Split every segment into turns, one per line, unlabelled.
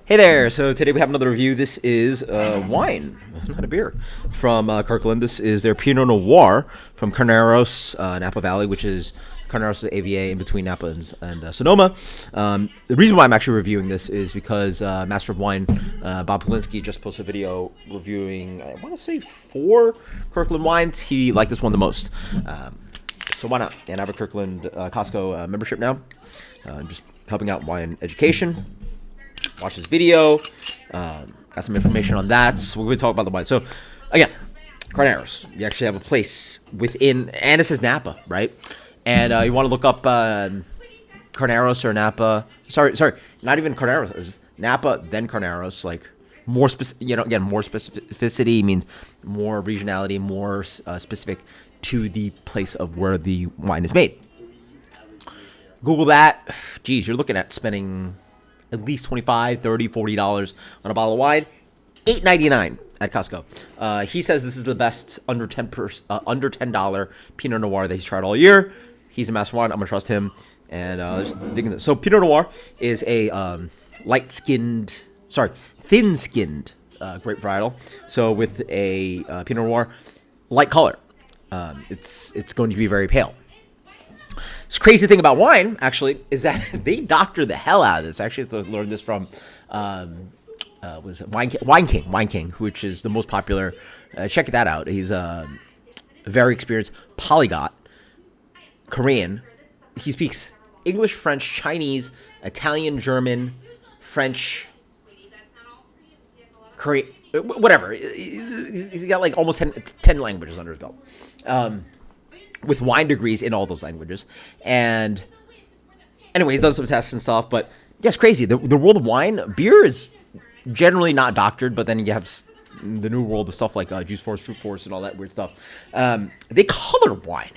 Hey there, so today we have another review. This is wine, not a beer, from Kirkland. This is their Pinot Noir from Carneros, Napa Valley, which is Carneros AVA in between Napa and Sonoma. The reason why I'm actually reviewing this is because Master of Wine, Bob Polinsky, just posted a video reviewing, I want to say 4 Kirkland wines. He liked this one the most. So why not? And I have a Kirkland Costco membership now. Just helping out wine education. Watch this video. Got some information on that. So we're going to talk about the wine. So again, Carneros. You actually have a place within, and it says Napa, right? And you want to look up Carneros or Napa. Sorry, not even Carneros. It's Napa, then Carneros. Like more again, more specificity means more regionality, more specific to the place of where the wine is made. Google that. Geez, you're looking at spending at least $25, $30, $40 on a bottle of wine. $8.99 at Costco. He says this is the best under $10 Pinot Noir that he's tried all year. He's a master wine. I'm gonna trust him. And just digging this. So Pinot Noir is a thin-skinned grape varietal. So with a Pinot Noir, light color. It's going to be very pale. This crazy thing about wine, actually, is that they doctor the hell out of this. Actually, I learned this from was it Wine King, which is the most popular. Check that out. He's a very experienced polyglot, Korean. He speaks English, French, Chinese, Italian, German, French, Korean, whatever. He's got like almost 10 languages under his belt. With wine degrees in all those languages. And anyway, he's done some tests and stuff, but yeah, it's crazy. The world of wine, beer is generally not doctored, but then you have the new world of stuff like Juice Force, Fruit Force, and all that weird stuff. They color wine,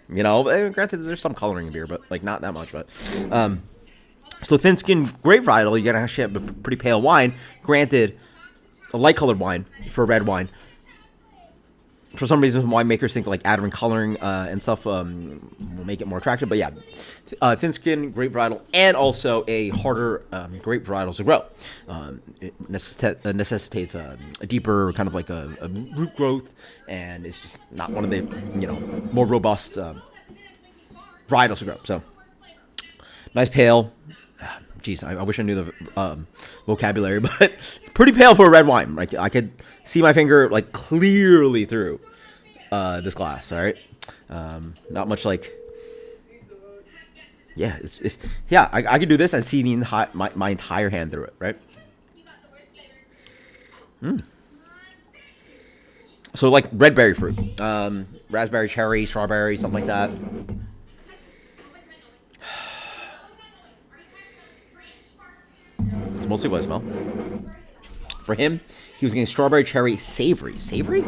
you know. Granted, there's some coloring in beer, but like not that much. But so thin-skinned grape varietal, you gotta actually have a pretty pale wine. Granted, a light-colored wine for a red wine. For some reason, winemakers think like adding coloring and stuff will make it more attractive. But yeah, thin-skin grape varietal and also a harder grape varietals to grow. It necessitates a deeper kind of like a root growth, and it's just not one of the more robust varietals to grow. So nice pale. Geez, I wish I knew the vocabulary, but it's pretty pale for a red wine. Like I could see my finger like clearly through this glass. All right, not much like. Yeah, I could do this and see my entire hand through it. Right. So like red berry fruit, raspberry, cherry, strawberry, something like that. It's mostly what I smell. For him, he was getting strawberry, cherry, savory. Savory?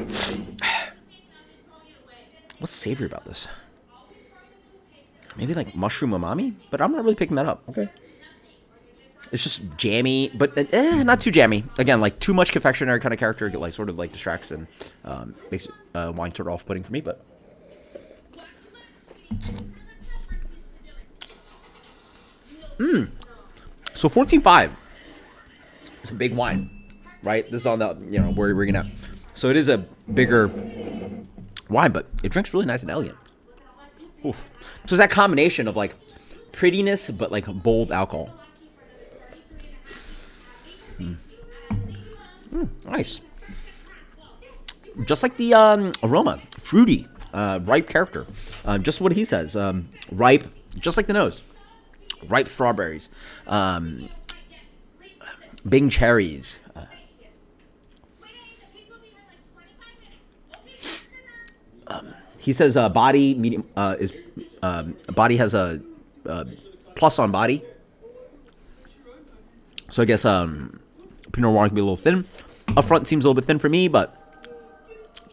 What's savory about this? Maybe like mushroom umami? But I'm not really picking that up. Okay. It's just jammy, but not too jammy. Again, like too much confectionery kind of character, like sort of like distracts and makes wine sort of off-putting for me. But so 14.5. It's a big wine, right? This is on the, where we're gonna. So it is a bigger wine, but it drinks really nice and elegant. Oof. So it's that combination of like prettiness, but like bold alcohol. Nice. Just like the aroma, fruity, ripe character. Just what he says, ripe, just like the nose. Ripe strawberries, Bing cherries. He says body medium is body has a plus on body. So I guess Pinot Noir can be a little thin. Up front seems a little bit thin for me, but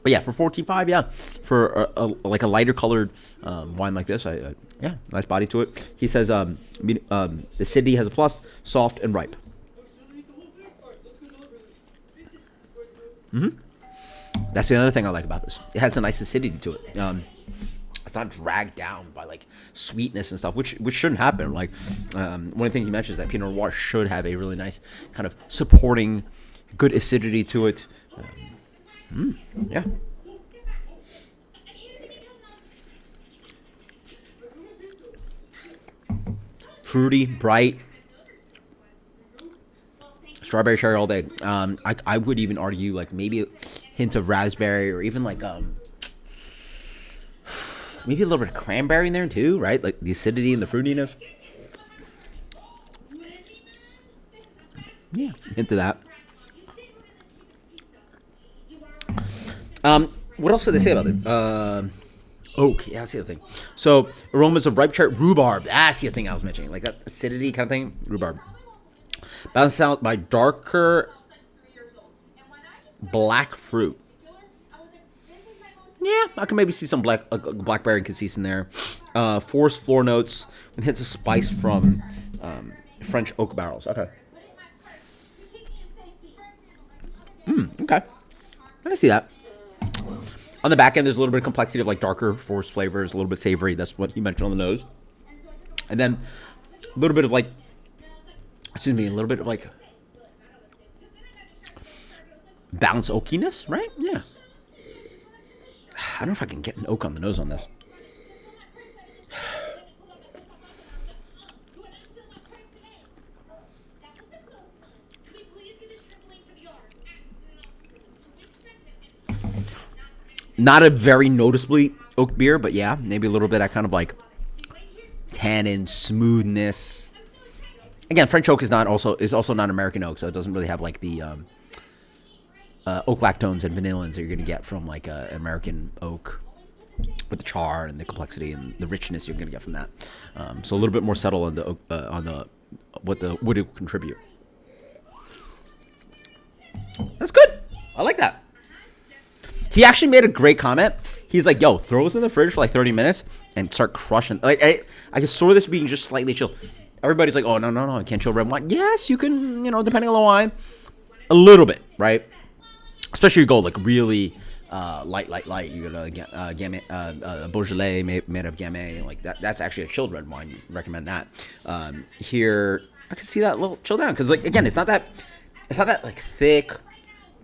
yeah, for 14.5, yeah, for like a lighter colored wine like this, yeah, nice body to it. He says the acidity has a plus, soft and ripe. That's the other thing I like about this. It has a nice acidity to it. It's not dragged down by like sweetness and stuff, which shouldn't happen. Like one of the things you mentioned is that Pinot Noir should have a really nice kind of supporting, good acidity to it. Yeah. Fruity, bright, strawberry cherry all day. I would even argue like maybe a hint of raspberry or even like maybe a little bit of cranberry in there too, right? Like the acidity and the fruitiness. Yeah, hint of that. What else did they say about it? Oak, yeah, that's the other thing. So aromas of ripe cherry, rhubarb. That's the other thing I was mentioning, like that acidity kind of thing. Rhubarb, balanced out by darker black fruit. Yeah, I can maybe see some blackberry cassis in there. Forest floor notes with hints of spice from French oak barrels. Okay. Okay. I can see that. On the back end, there's a little bit of complexity of like darker forest flavors, a little bit savory. That's what you mentioned on the nose. And then a little bit of like, a little bit of like balanced oakiness, right? Yeah. I don't know if I can get an oak on the nose on this. Not a very noticeably oak beer, but yeah, maybe a little bit. I kind of like tannin, smoothness. Again, French oak is also not American oak, so it doesn't really have like the oak lactones and vanillins that you're gonna get from like American oak, with the char and the complexity and the richness you're gonna get from that. So a little bit more subtle on the what the wood will contribute. That's good. I like that. He actually made a great comment. He's like, yo, throw this in the fridge for like 30 minutes and start crushing. Like, I can store this being just slightly chill. Everybody's like, oh, no, I can't chill red wine. Yes, you can, depending on the wine, a little bit, right? Especially if you go like really light. You're going to get Beaujolais made of Gamay. Like that's actually a chilled red wine. You recommend that. Here, I can see that a little chill down. Because, like, again, it's not that like thick,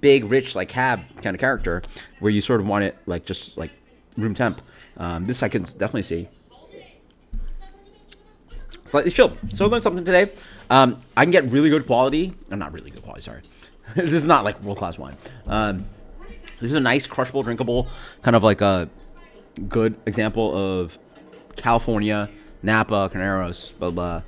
big, rich, like cab kind of character where you sort of want it like just like room temp. This I can definitely see. Slightly chilled. So I learned something today. I can get really good quality. Not really good quality, sorry. This is not like world-class wine. This is a nice, crushable, drinkable, kind of like a good example of California, Napa, Carneros, blah, blah,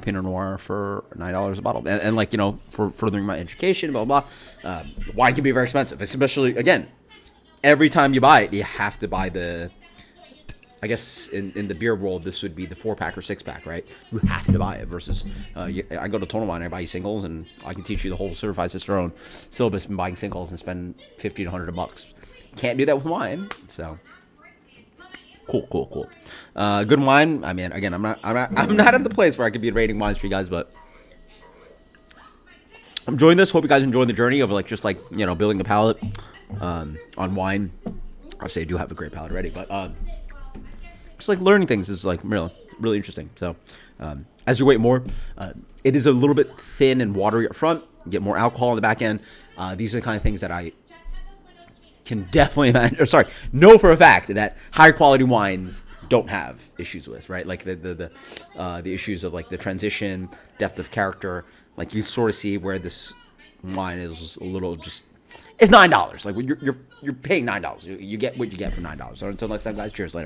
Pinot Noir for $9 a bottle. And like, for furthering my education, blah, blah, blah. Wine can be very expensive, especially, again, every time you buy it, you have to buy I guess in the beer world, this would be the 4-pack or 6-pack, right? You have to buy it versus I go to Total Wine, I buy you singles, and I can teach you the whole certified Cicerone syllabus in buying singles and spend $50 to $100. Can't do that with wine, so cool. Good wine. I mean, again, I'm not at the place where I could be rating wines for you guys, but I'm enjoying this. Hope you guys enjoying the journey of like just like building the palate on wine. Obviously, I do have a great palate already, but just like learning things is like really interesting. So as you wait more, it is a little bit thin and watery up front. You get more alcohol on the back end. These are the kind of things that I can definitely know for a fact that higher quality wines don't have issues with, right? Like the issues of like the transition, depth of character. Like you sort of see where this wine is a little just. It's $9. Like you're paying $9. You get what you get for $9. So until next time, guys. Cheers. Later.